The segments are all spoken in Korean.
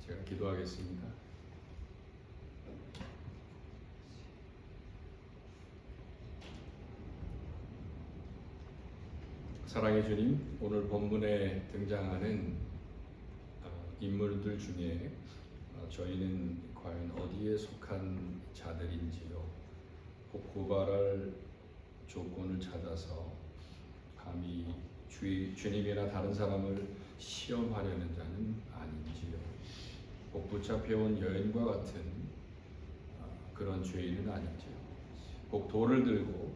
제가 기도하겠습니다. 사랑의 주님, 오늘 본문에 등장하는 인물들 중에 저희는 과연 어디에 속한 자들인지요? 꼭 고발할 조건을 찾아서 감히 주님이나 다른 사람을 시험하려는 자는 아닌지요? 꼭 붙잡혀온 여인과 같은 그런 죄인은 아닌지요? 꼭 돌을 들고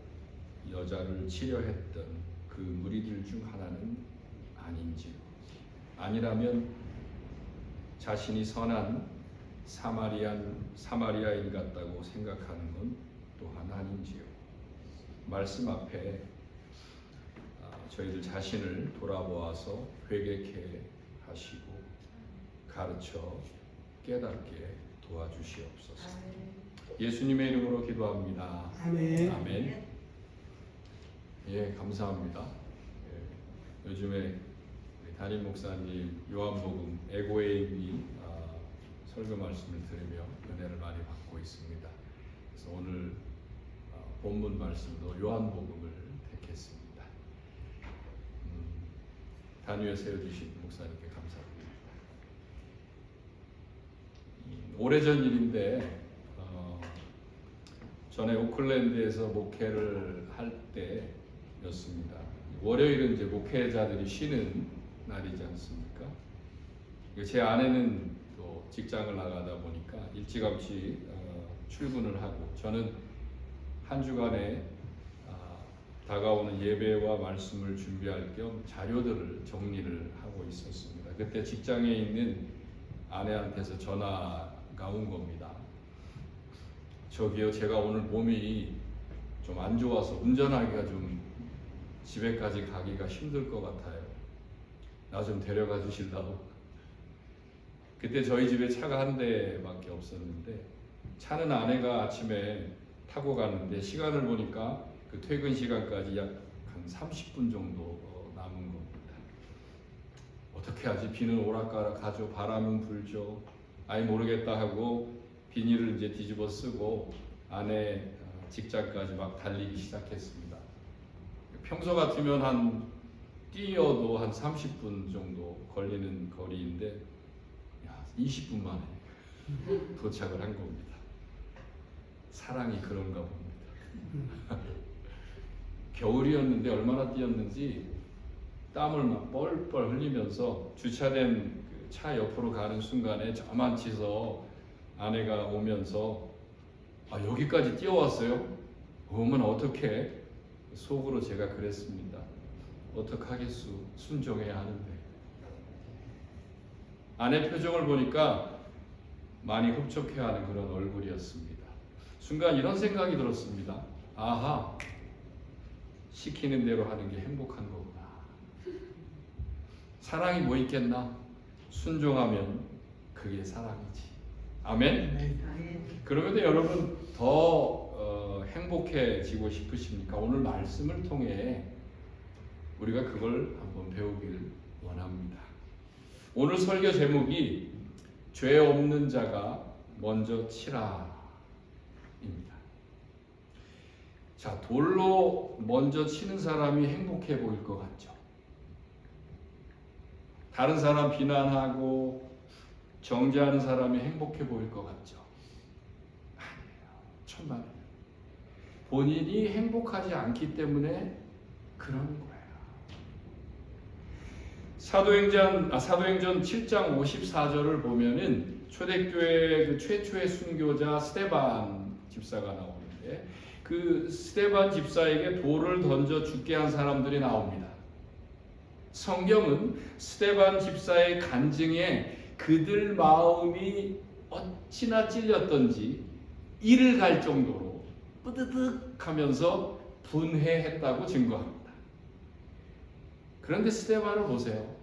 여자를 치려 했던 그 무리들 중 하나는 아닌지요? 아니라면 자신이 선한 사마리아인 같다고 생각하는 건 또한 아닌지요? 말씀 앞에 저희들 자신을 돌아보아서 회개케 하시고 가르쳐 깨닫게 도와주시옵소서. 예수님의 이름으로 기도합니다. 아멘. 아멘. 예, 감사합니다. 예, 요즘에 담임 목사님 요한복음 에고에임이 설교 말씀을 들으며 은혜를 많이 받고 있습니다. 그래서 오늘 본문 말씀도 요한복음을 택했습니다. 단위에 세워주신 목사님께 감사드립니다. 오래전 일인데 전에 오클랜드에서 목회를 할 때였습니다. 월요일은 이제 목회자들이 쉬는 날이지 않습니까? 제 아내는 또 직장을 나가다 보니까 일찌감치 출근을 하고 저는 한 주간에 다가오는 예배와 말씀을 준비할 겸 자료들을 정리를 하고 있었습니다. 그때 직장에 있는 아내한테서 전화가 온 겁니다. 저기요, 제가 오늘 몸이 좀 안 좋아서 운전하기가 좀 집에까지 가기가 힘들 것 같아요. 나 좀 데려가 주실라고. 그때 저희 집에 차가 한 대밖에 없었는데 차는 아내가 아침에 타고 가는데 시간을 보니까 그 퇴근 시간까지 약 한 30분 정도 남은 겁니다. 어떻게 하지? 비는 오락가락 하죠. 바람은 불죠. 아이 모르겠다 하고 비닐을 이제 뒤집어 쓰고 아내 직장까지 막 달리기 시작했습니다. 평소 같으면 뛰어도 한 30분 정도 걸리는 거리인데 20분 만에 도착을 한 겁니다. 사랑이 그런가 봅니다. 겨울이었는데 얼마나 뛰었는지 땀을 막 뻘뻘 흘리면서 주차된 그 차 옆으로 가는 순간에 저만치서 아내가 오면서 여기까지 뛰어왔어요? 오면 어떡해? 속으로 제가 그랬습니다. 어떡하겠수? 순종해야 하는데. 아내 표정을 보니까 많이 흡족해하는 그런 얼굴이었습니다. 순간 이런 생각이 들었습니다. 아하, 시키는 대로 하는 게 행복한 거구나. 사랑이 뭐 있겠나? 순종하면 그게 사랑이지. 아멘? 그러면도 여러분 더 행복해지고 싶으십니까? 오늘 말씀을 통해 우리가 그걸 한번 배우길 원합니다. 오늘 설교 제목이 죄 없는 자가 먼저 치라 입니다. 자, 돌로 먼저 치는 사람이 행복해 보일 것 같죠? 다른 사람 비난하고 정죄하는 사람이 행복해 보일 것 같죠? 아니에요. 천만에요. 본인이 행복하지 않기 때문에 그런 거예요. 사도행전 7장 54절을 보면은 초대교회 그 최초의 순교자 스데반 집사가 나오는데 그 스데반 집사에게 돌을 던져 죽게 한 사람들이 나옵니다. 성경은 스데반 집사의 간증에 그들 마음이 어찌나 찔렸던지 이를 갈 정도로 뿌드득하면서 분해했다고 증거합니다. 그런데 스데반을 보세요.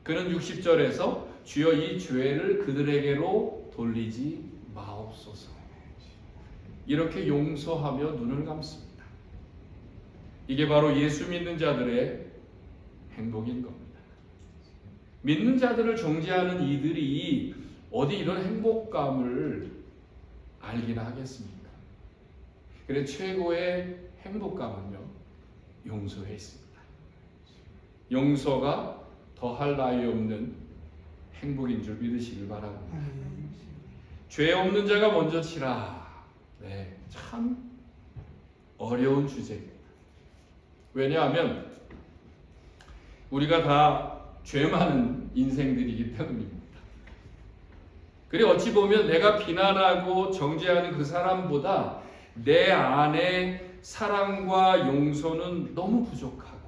그는 60절에서 주여 이 죄를 그들에게로 돌리지 마옵소서 이렇게 용서하며 눈을 감습니다. 이게 바로 예수 믿는 자들의 행복인 겁니다. 믿는 자들을 정죄하는 이들이 어디 이런 행복감을 알기나 하겠습니까? 그래 최고의 행복감은요, 용서에 있습니다. 용서가 더할 나위 없는 행복인 줄 믿으시길 바랍니다. 죄 없는 자가 먼저 치라. 네, 참 어려운 주제입니다. 왜냐하면 우리가 다 죄 많은 인생들이기 때문입니다. 그래 어찌 보면 내가 비난하고 정죄하는 그 사람보다 내 안에 사랑과 용서는 너무 부족하고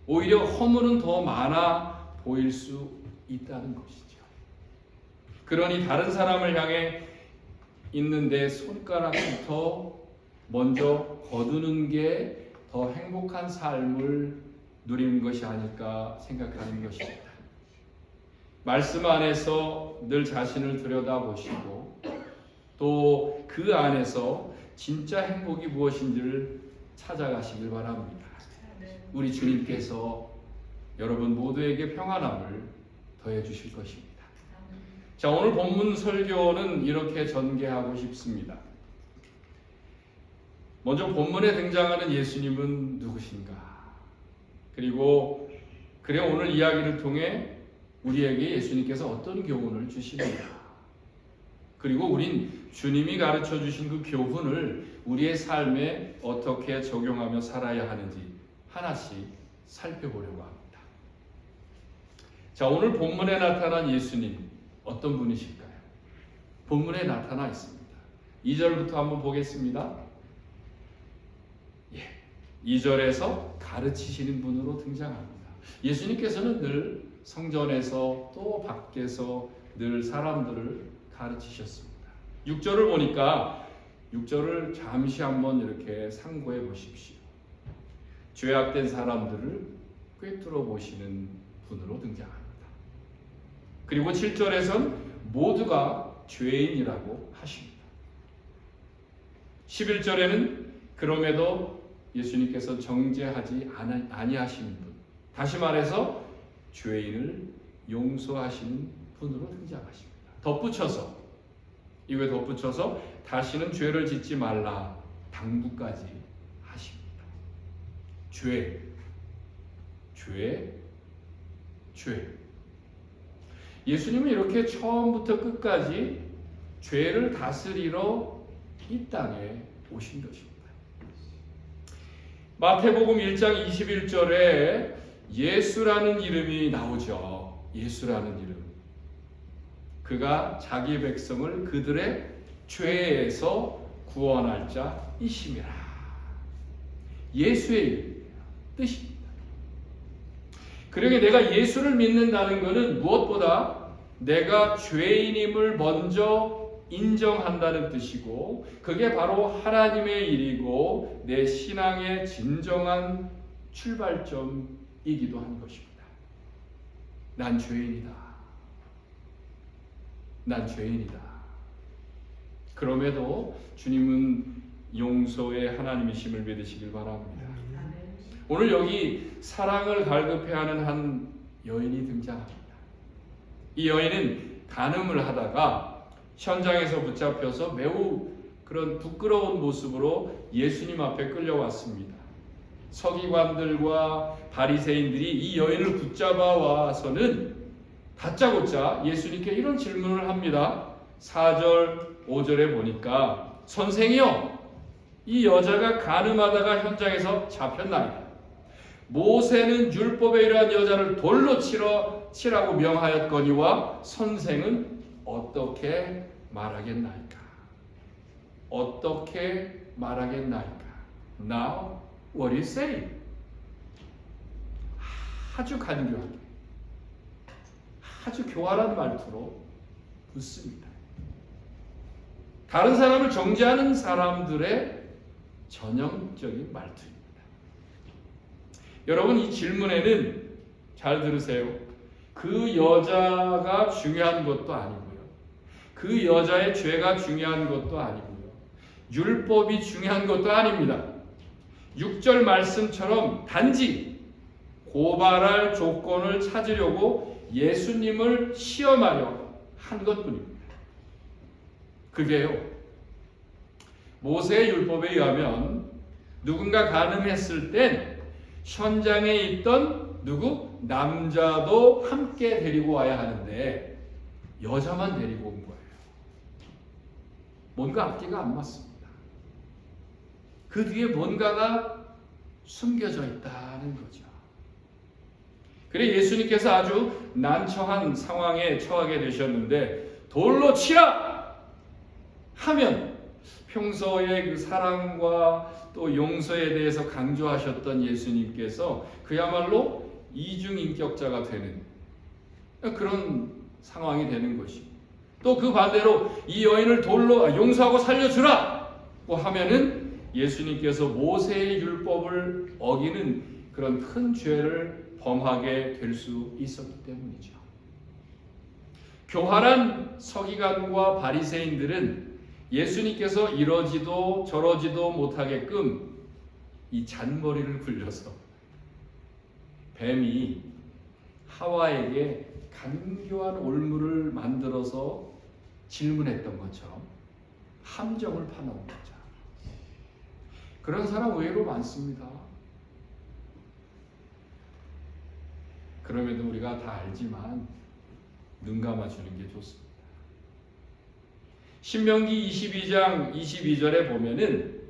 오히려 허물은 더 많아 보일 수 있다는 것이죠. 그러니 다른 사람을 향해 있는 내 손가락부터 먼저 거두는 게 더 행복한 삶을 누리는 것이 아닐까 생각하는 것입니다. 말씀 안에서 늘 자신을 들여다보시고 또 그 안에서 진짜 행복이 무엇인지를 찾아가시길 바랍니다. 우리 주님께서 여러분 모두에게 평안함을 더해 주실 것입니다. 자, 오늘 본문 설교는 이렇게 전개하고 싶습니다. 먼저 본문에 등장하는 예수님은 누구신가? 그리고 그래 오늘 이야기를 통해 우리에게 예수님께서 어떤 교훈을 주시는가? 그리고 우린 주님이 가르쳐 주신 그 교훈을 우리의 삶에 어떻게 적용하며 살아야 하는지 하나씩 살펴보려고 합니다. 자, 오늘 본문에 나타난 예수님 어떤 분이실까요? 본문에 나타나 있습니다. 2절부터 한번 보겠습니다. 2절에서 가르치시는 분으로 등장합니다. 예수님께서는 늘 성전에서 또 밖에서 늘 사람들을 가르치셨습니다. 6절을 보니까 6절을 잠시 한번 이렇게 상고해 보십시오. 죄악된 사람들을 꿰뚫어 보시는 분으로 등장합니다. 그리고 7절에선 모두가 죄인이라고 하십니다. 11절에는 그럼에도 예수님께서 정죄하지 아니하시는 분, 다시 말해서 죄인을 용서하시는 분으로 등장하십니다. 이거에 덧붙여서 다시는 죄를 짓지 말라 당부까지 하십니다. 죄. 예수님은 이렇게 처음부터 끝까지 죄를 다스리러 이 땅에 오신 것입니다. 마태복음 1장 21절에 예수라는 이름이 나오죠. 예수라는 이름. 그가 자기 백성을 그들의 죄에서 구원할 자이심이라. 예수의 이름이에요. 뜻입니다. 그러게 내가 예수를 믿는다는 것은 무엇보다 내가 죄인임을 먼저 인정한다는 뜻이고 그게 바로 하나님의 일이고 내 신앙의 진정한 출발점이기도 한 것입니다. 난 죄인이다. 그럼에도 주님은 용서의 하나님이심을 믿으시길 바랍니다. 오늘 여기 사랑을 갈급해하는 한 여인이 등장합니다. 이 여인은 간음을 하다가 현장에서 붙잡혀서 매우 그런 부끄러운 모습으로 예수님 앞에 끌려왔습니다. 서기관들과 바리새인들이 이 여인을 붙잡아 와서는 다짜고짜 예수님께 이런 질문을 합니다. 4절, 5절에 보니까 선생이여, 이 여자가 간음하다가 현장에서 잡혔나이다. 모세는 율법에 이러한 여자를 돌로 치라고 명하였거니와 선생은 어떻게 말하겠나이까? Now, what do you say? 아주 간교하게, 아주 교활한 말투로 묻습니다. 다른 사람을 정죄하는 사람들의 전형적인 말투입니다. 여러분, 이 질문에는 잘 들으세요. 그 여자가 중요한 것도 아니고요. 그 여자의 죄가 중요한 것도 아니고요. 율법이 중요한 것도 아닙니다. 6절 말씀처럼 단지 고발할 조건을 찾으려고 예수님을 시험하려 한 것뿐입니다. 그게요, 모세의 율법에 의하면 누군가 간음했을 땐 현장에 있던 남자도 함께 데리고 와야 하는데 여자만 데리고 온 거예요. 뭔가 앞뒤가 안 맞습니다. 그 뒤에 뭔가가 숨겨져 있다는 거죠. 그래 예수님께서 아주 난처한 상황에 처하게 되셨는데 돌로 치라 하면 평소에 그 사랑과 또 용서에 대해서 강조하셨던 예수님께서 그야말로 이중인격자가 되는 그런 상황이 되는 것이고, 또 그 반대로 이 여인을 돌로 용서하고 살려주라고 하면은 예수님께서 모세의 율법을 어기는 그런 큰 죄를 범하게 될 수 있었기 때문이죠. 교활한 서기관과 바리새인들은 예수님께서 이러지도 저러지도 못하게끔 이 잔머리를 굴려서 뱀이 하와에게 간교한 올무를 만들어서 질문했던 것처럼 함정을 파놓은 거죠. 그런 사람 의외로 많습니다. 그럼에도 우리가 다 알지만 눈 감아주는 게 좋습니다. 신명기 22장 22절에 보면은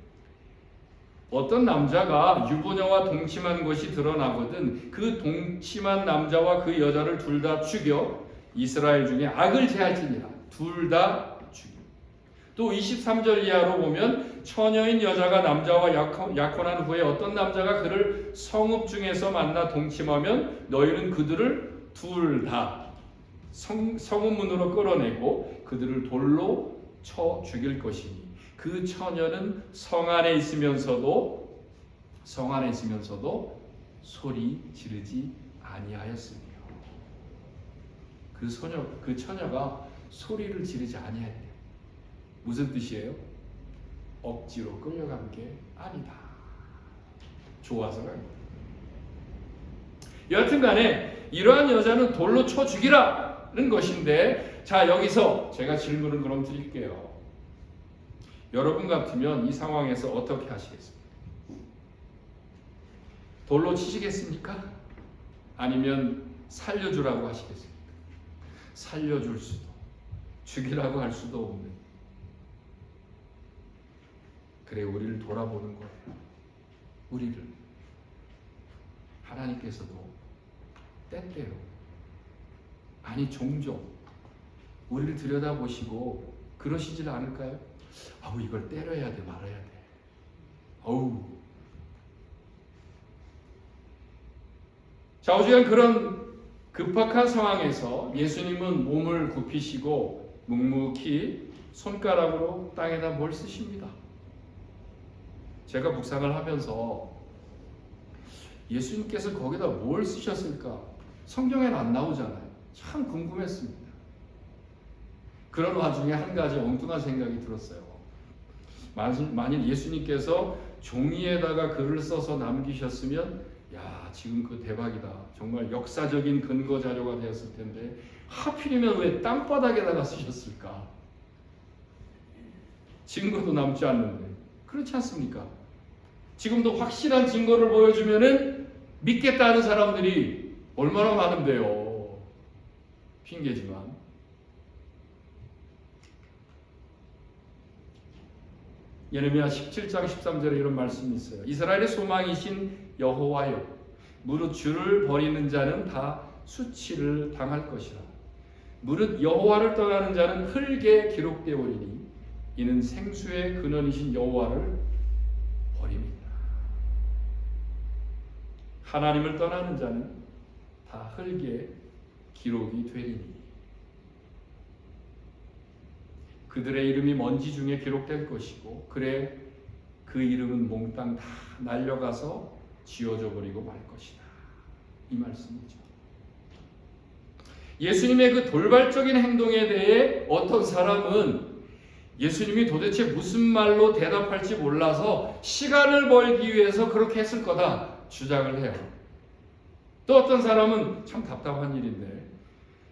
어떤 남자가 유부녀와 동침한 것이 드러나거든 그 동침한 남자와 그 여자를 둘 다 죽여 이스라엘 중에 악을 제할지니라. 둘 다 죽여. 또 23절 이하로 보면 처녀인 여자가 남자와 약혼한 후에 어떤 남자가 그를 성읍 중에서 만나 동침하면 너희는 그들을 둘 다 성읍 문으로 끌어내고 그들을 돌로 쳐 죽일 것이니 그 처녀는 성 안에 있으면서도 소리 지르지 아니하였으며. 그 처녀가 소리를 지르지 아니했대요. 무슨 뜻이에요? 억지로 끌려간 게 아니다. 좋아서가 아니다. 여하튼간에 이러한 여자는 돌로 쳐 죽이라는 것인데, 자 여기서 제가 질문을 그럼 드릴게요. 여러분 같으면 이 상황에서 어떻게 하시겠습니까? 돌로 치시겠습니까? 아니면 살려주라고 하시겠습니까? 살려줄 수도, 죽이라고 할 수도 없는. 그래 우리를 돌아보는 거예요. 우리를 하나님께서도 때때로, 아니 종종 우리를 들여다보시고 그러시질 않을까요? 아우 이걸 때려야 돼 말아야 돼. 어우. 좌우지간 그런 급박한 상황에서 예수님은 몸을 굽히시고 묵묵히 손가락으로 땅에다 뭘 쓰십니다. 제가 묵상을 하면서 예수님께서 거기다 뭘 쓰셨을까? 성경에는 안 나오잖아요. 참 궁금했습니다. 그런 와중에 한 가지 엉뚱한 생각이 들었어요. 만일 예수님께서 종이에다가 글을 써서 남기셨으면 야 지금 그 대박이다. 정말 역사적인 근거 자료가 되었을 텐데 하필이면 왜 땅바닥에다가 쓰셨을까? 증거도 남지 않는데. 그렇지 않습니까? 지금도 확실한 증거를 보여주면은 믿겠다는 사람들이 얼마나 많은데요. 핑계지만. 예레미야 17장 13절에 이런 말씀이 있어요. 이스라엘의 소망이신 여호와여, 무릇 주를 버리는 자는 다 수치를 당할 것이라. 무릇 여호와를 떠나는 자는 흙에 기록되오리니 이는 생수의 근원이신 여호와를 버립니다. 하나님을 떠나는 자는 다 흙에 기록이 되리니 그들의 이름이 먼지 중에 기록될 것이고 그래 그 이름은 몽땅 다 날려가서 지워져 버리고 말 것이다. 이 말씀이죠. 예수님의 그 돌발적인 행동에 대해 어떤 사람은 예수님이 도대체 무슨 말로 대답할지 몰라서 시간을 벌기 위해서 그렇게 했을 거다 주장을 해요. 또 어떤 사람은 참 답답한 일인데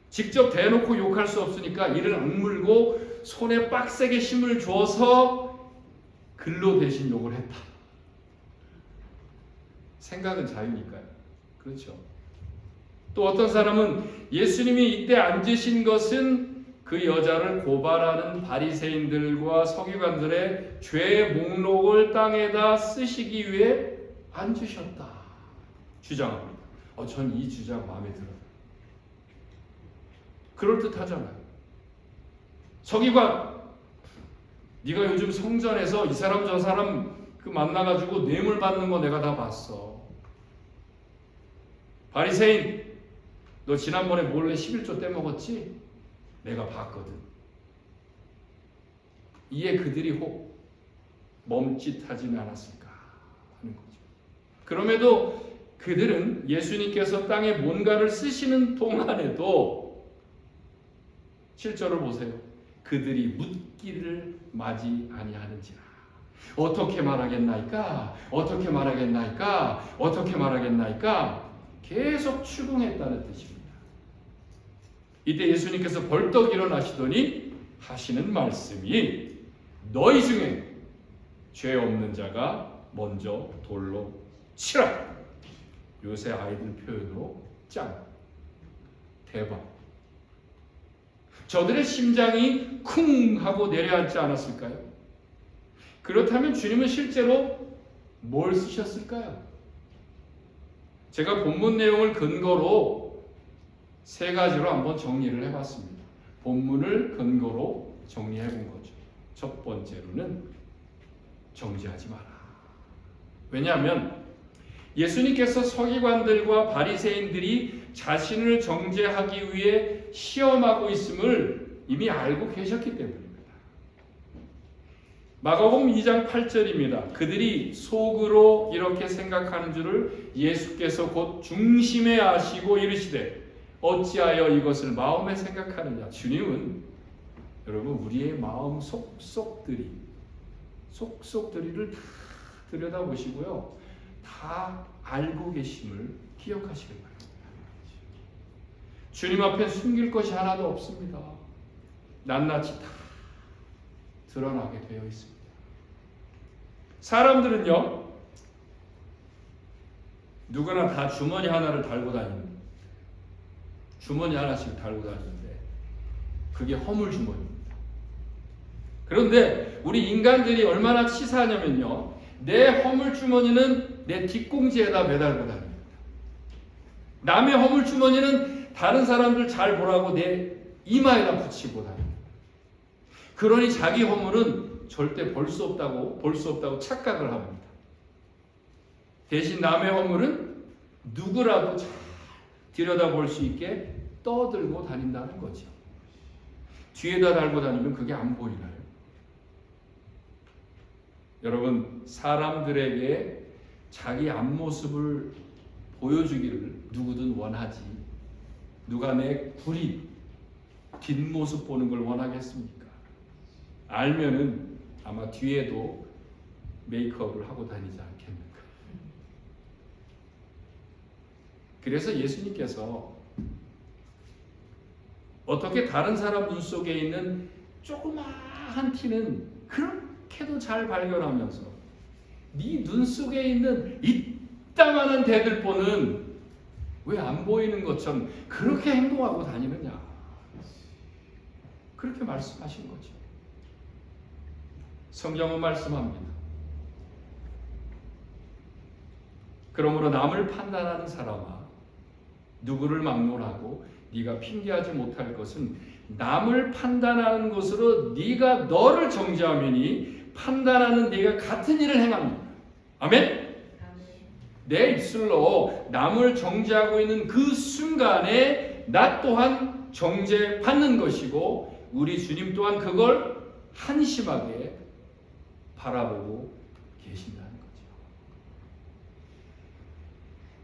직접 대놓고 욕할 수 없으니까 이를 악물고 손에 빡세게 힘을 줘서 글로 대신 욕을 했다. 생각은 자유니까요. 그렇죠. 또 어떤 사람은 예수님이 이때 앉으신 것은 그 여자를 고발하는 바리새인들과 서기관들의 죄 목록을 땅에다 쓰시기 위해 앉으셨다 주장합니다. 전 이 주장 마음에 들어요. 그럴듯하잖아요. 서기관, 네가 요즘 성전에서 이 사람 저 사람 만나가지고 뇌물 받는 거 내가 다 봤어. 바리새인, 너 지난번에 몰래 11조 떼먹었지? 내가 봤거든. 이에 그들이 혹 멈칫하지는 않았을까 하는 거죠. 그럼에도 그들은 예수님께서 땅에 뭔가를 쓰시는 동안에도 7절을 보세요. 그들이 묻기를 맞이 아니하는지라. 어떻게 말하겠나이까? 어떻게 말하겠나이까? 어떻게 말하겠나이까? 계속 추궁했다는 뜻입니다. 이때 예수님께서 벌떡 일어나시더니 하시는 말씀이 너희 중에 죄 없는 자가 먼저 돌로 치라. 요새 아이들 표현으로 짱, 대박. 저들의 심장이 쿵 하고 내려앉지 않았을까요? 그렇다면 주님은 실제로 뭘 쓰셨을까요? 제가 본문 내용을 근거로 세 가지로 한번 정리를 해봤습니다. 본문을 근거로 정리해 본 거죠. 첫 번째로는 정죄하지 마라. 왜냐하면 예수님께서 서기관들과 바리새인들이 자신을 정죄하기 위해 시험하고 있음을 이미 알고 계셨기 때문입니다. 마가복음 2장 8절입니다. 그들이 속으로 이렇게 생각하는 줄을 예수께서 곧 중심에 아시고 이르시되 어찌하여 이것을 마음에 생각하느냐. 주님은 여러분 우리의 마음 속속들이를 다 들여다보시고요. 다 알고 계심을 기억하시길 바랍니다. 주님 앞에 숨길 것이 하나도 없습니다. 낱낱이 다 드러나게 되어 있습니다. 사람들은요, 누구나 다 주머니 하나를 달고 다닙니다. 주머니 하나씩 달고 다니는데 그게 허물 주머니입니다. 그런데 우리 인간들이 얼마나 치사하냐면요, 내 허물 주머니는 내 뒷공지에다 매달고 다닙니다. 남의 허물 주머니는 다른 사람들 잘 보라고 내 이마에다 붙이고 다닙니다. 그러니 자기 허물은 절대 볼 수 없다고 착각을 합니다. 대신 남의 허물은 누구라도 잘 들여다볼 수 있게 떠들고 다닌다는 거죠. 뒤에다 달고 다니면 그게 안 보이나요? 여러분, 사람들에게 자기 앞모습을 보여주기를 누구든 원하지, 누가 내 구리 뒷모습 보는 걸 원하겠습니까? 알면은 아마 뒤에도 메이크업을 하고 다니지 않겠는가. 그래서 예수님께서 어떻게 다른 사람 눈 속에 있는 조그마한 티는 그렇게도 잘 발견하면서 네 눈 속에 있는 이따만한 대들보는 왜 안 보이는 것처럼 그렇게 행동하고 다니느냐. 그렇게 말씀하신 거죠. 성경은 말씀합니다. 그러므로 남을 판단하는 사람아, 누구를 막론하고 네가 핑계하지 못할 것은 남을 판단하는 것으로 네가 너를 정죄하매니 판단하는 네가 같은 일을 행합니다. 아멘? 내 입술로 남을 정죄하고 있는 그 순간에 나 또한 정죄받는 것이고 우리 주님 또한 그걸 한심하게 바라보고 계신다는 거죠.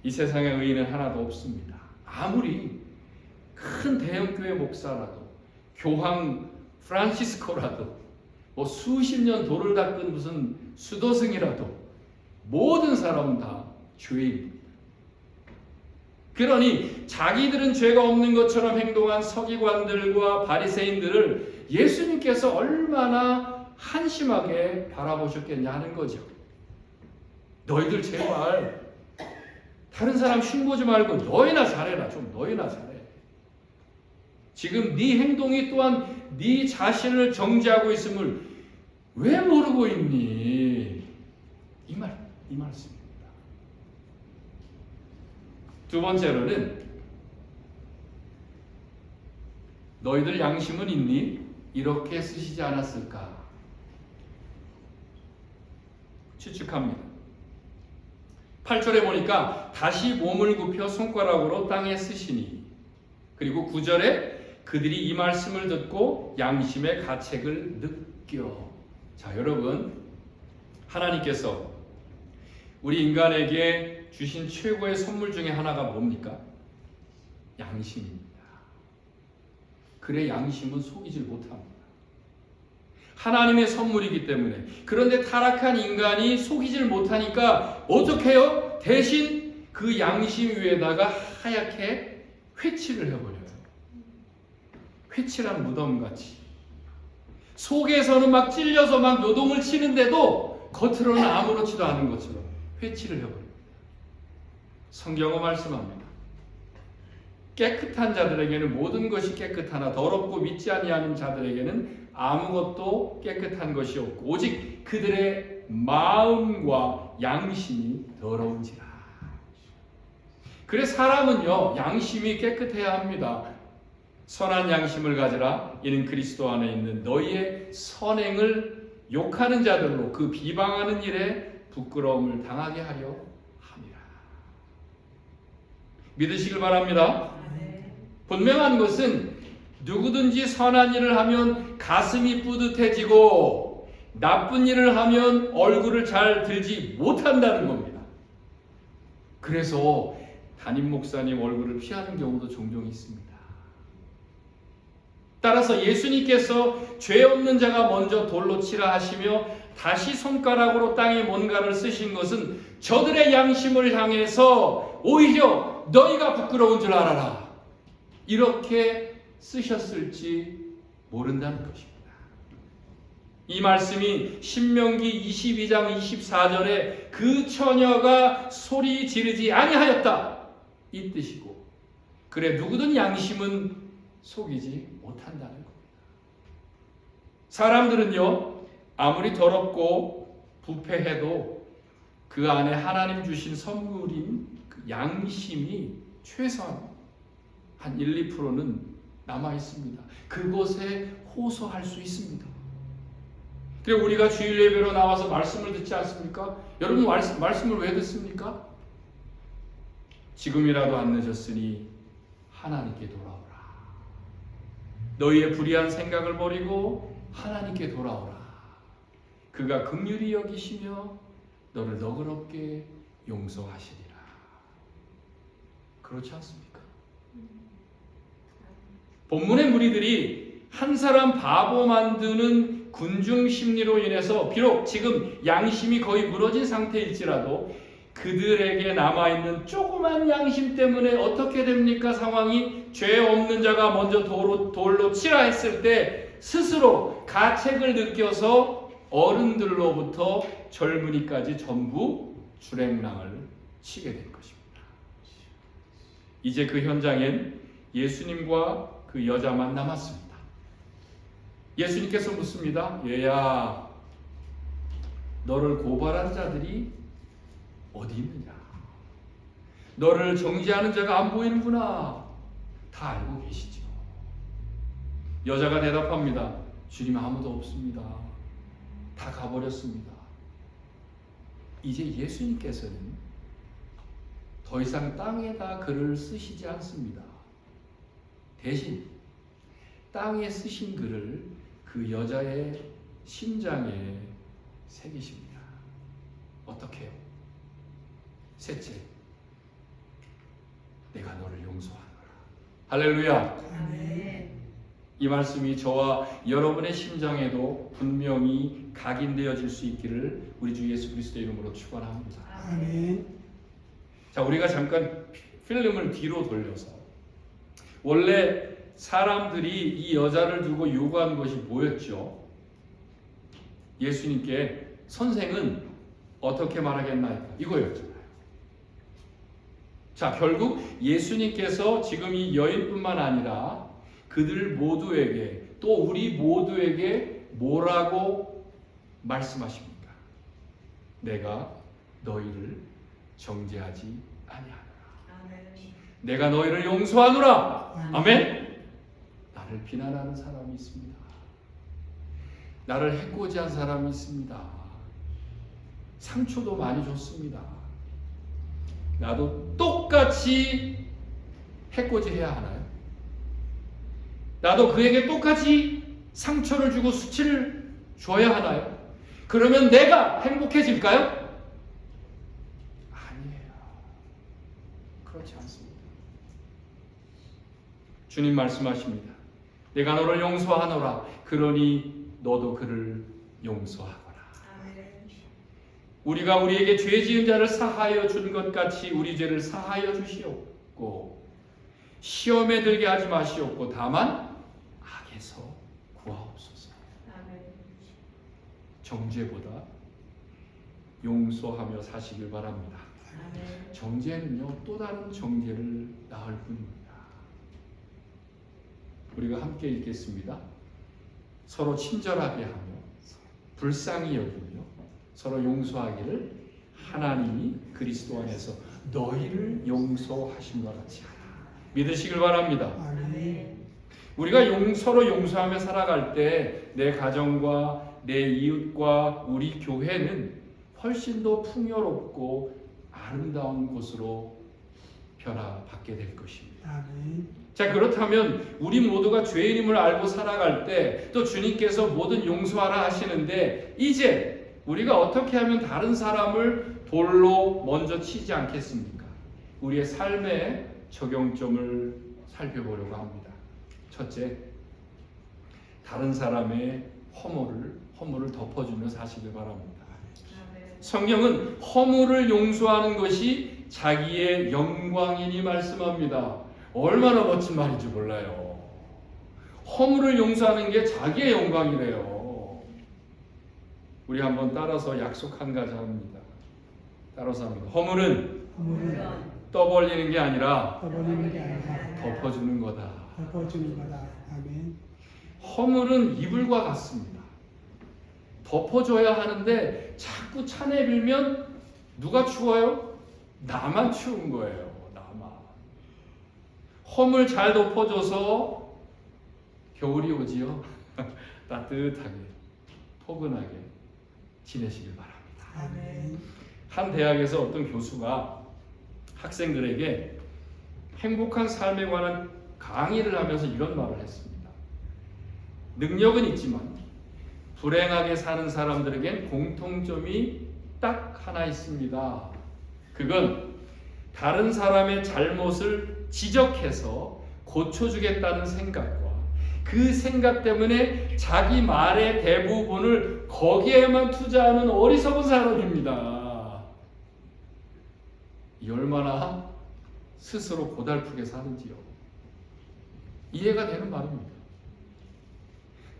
이 세상에 의인은 하나도 없습니다. 아무리 큰 대형교회 목사라도, 교황 프란시스코라도, 수십 년 도를 닦은 무슨 수도승이라도 모든 사람은 다 죄인입니다. 그러니 자기들은 죄가 없는 것처럼 행동한 서기관들과 바리새인들을 예수님께서 얼마나 한심하게 바라보셨겠냐 하는 거죠. 너희들 제발 다른 사람 흉보지 말고 너희나 잘해라. 좀 너희나 잘해. 지금 네 행동이 또한 네 자신을 정죄하고 있음을 왜 모르고 있니? 이 말씀입니다. 두 번째로는 너희들 양심은 있니? 이렇게 쓰시지 않았을까? 추측합니다. 8절에 보니까 다시 몸을 굽혀 손가락으로 땅에 쓰시니, 그리고 9절에 그들이 이 말씀을 듣고 양심의 가책을 느껴. 자, 여러분, 하나님께서 우리 인간에게 주신 최고의 선물 중에 하나가 뭡니까? 양심입니다. 그래, 양심은 속이질 못합니다. 하나님의 선물이기 때문에. 그런데 타락한 인간이 속이질 못하니까 어떻게 해요? 대신 그 양심 위에다가 하얗게 회칠을 해버려요. 회칠한 무덤같이. 속에서는 막 찔려서 막 노동을 치는데도 겉으로는 아무렇지도 않은 것처럼 회칠을 해버립니다. 성경은 말씀합니다. 깨끗한 자들에게는 모든 것이 깨끗하나 더럽고 믿지 아니하는 자들에게는 아무것도 깨끗한 것이 없고 오직 그들의 마음과 양심이 더러운지라. 그래, 사람은요 양심이 깨끗해야 합니다. 선한 양심을 가지라. 이는 그리스도 안에 있는 너희의 선행을 욕하는 자들로 그 비방하는 일에 부끄러움을 당하게 하려 함이라. 믿으시길 바랍니다. 분명한 것은 누구든지 선한 일을 하면 가슴이 뿌듯해지고 나쁜 일을 하면 얼굴을 잘 들지 못한다는 겁니다. 그래서 담임 목사님 얼굴을 피하는 경우도 종종 있습니다. 따라서 예수님께서 죄 없는 자가 먼저 돌로 치라 하시며 다시 손가락으로 땅에 뭔가를 쓰신 것은 저들의 양심을 향해서 오히려 너희가 부끄러운 줄 알아라, 이렇게 쓰셨을지 모른다는 것입니다. 이 말씀이 신명기 22장 24절에 그 처녀가 소리 지르지 아니하였다, 이 뜻이고, 그래 누구든 양심은 속이지 못한다는 겁니다. 사람들은요 아무리 더럽고 부패해도 그 안에 하나님 주신 선물인 그 양심이 최소한 한 1, 2%는 남아 있습니다. 그곳에 호소할 수 있습니다. 그리고 우리가 주일 예배로 나와서 말씀을 듣지 않습니까? 여러분 말씀을 왜 듣습니까? 지금이라도 안 늦었으니 하나님께 돌아오라. 너희의 불의한 생각을 버리고 하나님께 돌아오라. 그가 긍휼히 여기시며 너를 너그럽게 용서하시리라. 그렇지 않습니까? 본문의 무리들이 한 사람 바보 만드는 군중 심리로 인해서 비록 지금 양심이 거의 무너진 상태일지라도 그들에게 남아있는 조그만 양심 때문에 어떻게 됩니까? 상황이 죄 없는 자가 먼저 돌로 치라 했을 때 스스로 가책을 느껴서 어른들로부터 젊은이까지 전부 주랭랑을 치게 된 것입니다. 이제 그 현장엔 예수님과 그 여자만 남았습니다. 예수님께서 묻습니다. 얘야, 너를 고발한 자들이 어디 있느냐? 너를 정죄하는 자가 안 보이는구나. 다 알고 계시죠. 여자가 대답합니다. 주님, 아무도 없습니다. 다 가버렸습니다. 이제 예수님께서는 더 이상 땅에다 글을 쓰시지 않습니다. 대신 땅에 쓰신 글을 그 여자의 심장에 새기십니다. 어떻게 해요? 셋째, 내가 너를 용서하노라. 할렐루야. 아멘. 이 말씀이 저와 여러분의 심장에도 분명히 각인되어질 수 있기를 우리 주 예수 그리스도의 이름으로 축원합니다. 아멘. 자, 우리가 잠깐 필름을 뒤로 돌려서 원래 사람들이 이 여자를 두고 요구한 것이 뭐였죠? 예수님께 선생은 어떻게 말하겠나이까? 이거였잖아요. 자, 결국 예수님께서 지금 이 여인뿐만 아니라 그들 모두에게 또 우리 모두에게 뭐라고 말씀하십니까? 내가 너희를 정죄하지 아니하노라. 내가 너희를 용서하노라. 아멘. 나를 비난하는 사람이 있습니다. 나를 해코지한 사람이 있습니다. 상처도 많이 줬습니다. 나도 똑같이 해코지해야 하나요? 나도 그에게 똑같이 상처를 주고 수치를 줘야 하나요? 그러면 내가 행복해질까요? 아니에요. 그렇지 않습니다. 주님 말씀하십니다. 내가 너를 용서하노라. 그러니 너도 그를 용서하거라. 우리가 우리에게 죄 지은 자를 사하여 준 것 같이 우리 죄를 사하여 주시옵고 시험에 들게 하지 마시옵고 다만 악에서 구하옵소서. 정죄보다 용서하며 사시길 바랍니다. 정죄는요 또 다른 정죄를 낳을 뿐입니다. 우리가 함께 읽겠습니다. 서로 친절하게 하며 불쌍히 여기며 서로 용서하기를 하나님이 그리스도 안에서 너희를 용서하신 것 같이 하라. 믿으시길 바랍니다. 우리가 서로 용서하며 살아갈 때 내 가정과 내 이웃과 우리 교회는 훨씬 더 풍요롭고 아름다운 곳으로 변화받게 될 것입니다. 자, 그렇다면 우리 모두가 죄인임을 알고 살아갈 때 또 주님께서 뭐든 용서하라 하시는데 이제 우리가 어떻게 하면 다른 사람을 돌로 먼저 치지 않겠습니까? 우리의 삶의 적용점을 살펴보려고 합니다. 첫째, 다른 사람의 허물을 덮어주며 사시길 바랍니다. 성경은 허물을 용서하는 것이 자기의 영광이니 말씀합니다. 얼마나 멋진 말인지 몰라요. 허물을 용서하는 게 자기의 영광이래요. 우리 한번 따라서 약속 한 가지 합니다. 따라서 합니다. 허물은 떠벌리는 게 아니라 덮어주는 거다. 아멘. 허물은 이불과 같습니다. 덮어줘야 하는데 자꾸 차내밀면 누가 추워요? 나만 추운 거예요. 나만. 허물 잘 덮어줘서 겨울이 오지요. 따뜻하게 포근하게 지내시길 바랍니다. 아멘. 한 대학에서 어떤 교수가 학생들에게 행복한 삶에 관한 강의를 하면서 이런 말을 했습니다. 능력은 있지만 불행하게 사는 사람들에겐 공통점이 딱 하나 있습니다. 그건 다른 사람의 잘못을 지적해서 고쳐주겠다는 생각과 그 생각 때문에 자기 말의 대부분을 거기에만 투자하는 어리석은 사람입니다. 이 얼마나 스스로 고달프게 사는지요. 이해가 되는 말입니다.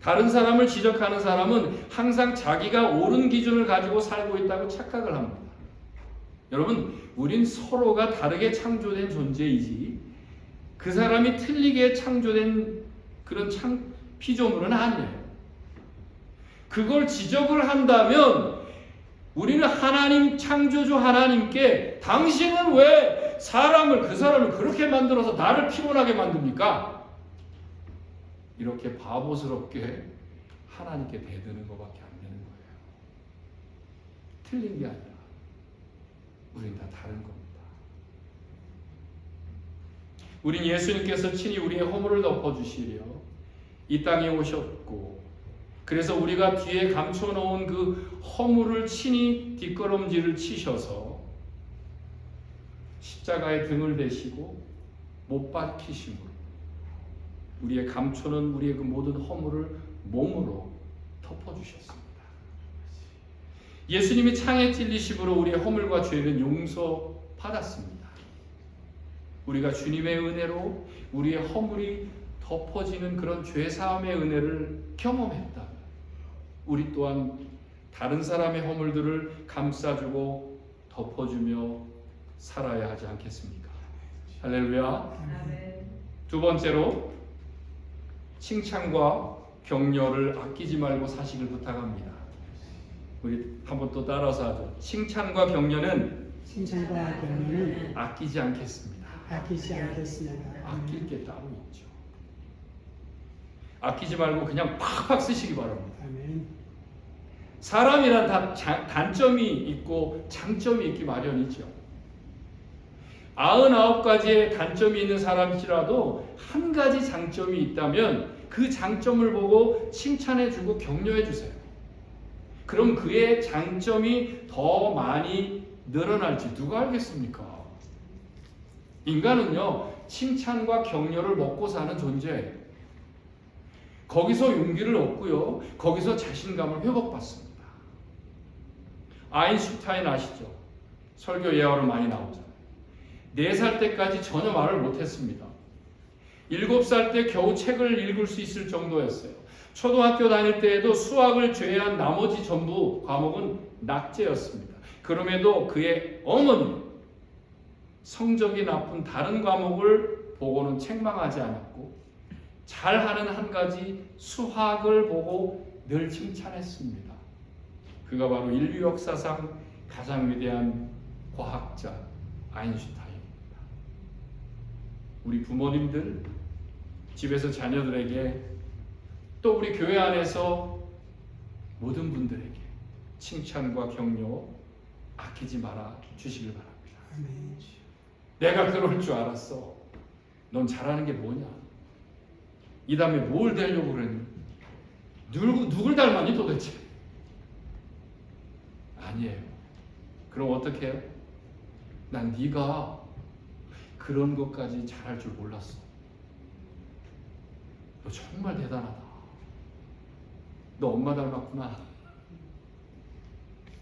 다른 사람을 지적하는 사람은 항상 자기가 옳은 기준을 가지고 살고 있다고 착각을 합니다. 여러분, 우린 서로가 다르게 창조된 존재이지 그 사람이 틀리게 창조된 그런 피조물은 아니에요. 그걸 지적을 한다면 우리는 하나님 창조주 하나님께 당신은 왜 그 사람을 그렇게 만들어서 나를 피곤하게 만듭니까? 이렇게 바보스럽게 하나님께 대드는 것밖에 안 되는 거예요. 틀린 게 아니라 우린 다 다른 겁니다. 우린 예수님께서 친히 우리의 허물을 덮어주시려 이 땅에 오셨고 그래서 우리가 뒤에 감춰놓은 그 허물을 친히 뒷걸음질을 치셔서 십자가에 등을 대시고 못 박히심으로 우리의 감추는 우리의 그 모든 허물을 몸으로 덮어주셨습니다. 예수님이 창에 찔리심으로 우리의 허물과 죄는 용서받았습니다. 우리가 주님의 은혜로 우리의 허물이 덮어지는 그런 죄사함의 은혜를 경험했다. 우리 또한 다른 사람의 허물들을 감싸주고 덮어주며 살아야 하지 않겠습니까? 할렐루야. 두 번째로 칭찬과 격려를 아끼지 말고 사시길 부탁합니다. 우리 한번 또 따라서 하죠. 칭찬과 격려는 아끼지 않겠습니다. 아끼지 않겠습니다. 아낄 게 따로 있죠. 아끼지 말고 그냥 팍팍 쓰시기 바랍니다. 아멘. 사람이란 다 단점이 있고 장점이 있기 마련이죠. 99가지의 단점이 있는 사람이라도 한 가지 장점이 있다면 그 장점을 보고 칭찬해주고 격려해주세요. 그럼 그의 장점이 더 많이 늘어날지 누가 알겠습니까? 인간은요, 칭찬과 격려를 먹고 사는 존재예요. 거기서 용기를 얻고요, 거기서 자신감을 회복받습니다. 아인슈타인 아시죠? 설교 예화로 많이 나오잖아요. 4살 때까지 전혀 말을 못했습니다. 7살 때 겨우 책을 읽을 수 있을 정도였어요. 초등학교 다닐 때에도 수학을 제외한 나머지 전부 과목은 낙제였습니다. 그럼에도 그의 어머니 성적이 나쁜 다른 과목을 보고는 책망하지 않았고 잘하는 한 가지 수학을 보고 늘 칭찬했습니다. 그가 바로 인류 역사상 가장 위대한 과학자 아인슈타인입니다. 우리 부모님들 집에서 자녀들에게 또 우리 교회 안에서 모든 분들에게 칭찬과 격려 아끼지 말아 주시길 바랍니다. 아멘. 내가 그럴 줄 알았어. 넌 잘하는 게 뭐냐? 이 다음에 뭘 되려고 그러니? 누굴 닮았니 도대체? 아니에요. 그럼 어떻게 해요? 난 네가 그런 것까지 잘할 줄 몰랐어. 너 정말 대단하다. 너 엄마 닮았구나.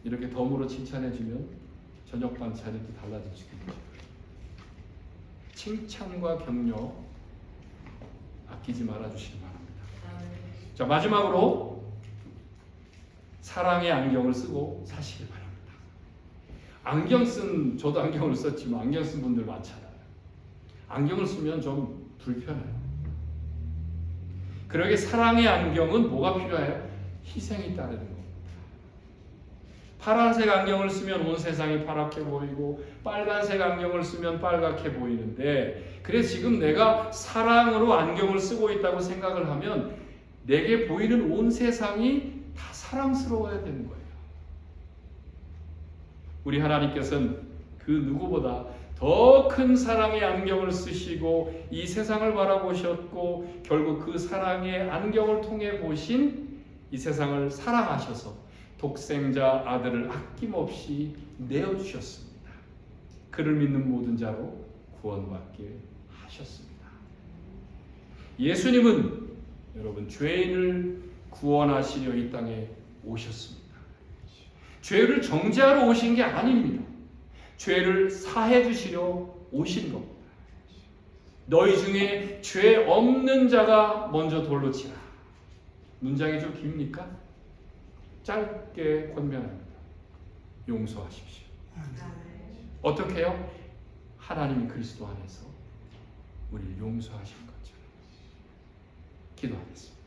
이렇게 덤으로 칭찬해주면 저녁 반찬이 또 달라질 수 있죠. 칭찬과 격려 아끼지 말아주시기 바랍니다. 자, 마지막으로 사랑의 안경을 쓰고 사시길 바랍니다. 저도 안경을 썼지만 안경 쓴 분들 많잖아요. 안경을 쓰면 좀 불편해요. 그러게 사랑의 안경은 뭐가 필요해요? 희생이 따르는 겁니다. 파란색 안경을 쓰면 온 세상이 파랗게 보이고 빨간색 안경을 쓰면 빨갛게 보이는데, 그래서 지금 내가 사랑으로 안경을 쓰고 있다고 생각을 하면 내게 보이는 온 세상이 다 사랑스러워야 되는 거예요. 우리 하나님께서는 그 누구보다 더 큰 사랑의 안경을 쓰시고 이 세상을 바라보셨고 결국 그 사랑의 안경을 통해 보신 이 세상을 사랑하셔서 독생자 아들을 아낌없이 내어주셨습니다. 그를 믿는 모든 자로 구원받게 하셨습니다. 예수님은 여러분 죄인을 구원하시려 이 땅에 오셨습니다. 죄를 정죄하러 오신 게 아닙니다. 죄를 사해 주시려 오신 겁니다. 너희 중에 죄 없는 자가 먼저 돌로 치라. 문장이 좀 깁니까? 짧게 권면합니다. 용서하십시오. 어떻게 해요? 하나님이 그리스도 안에서 우리를 용서하신 것처럼. 기도하겠습니다.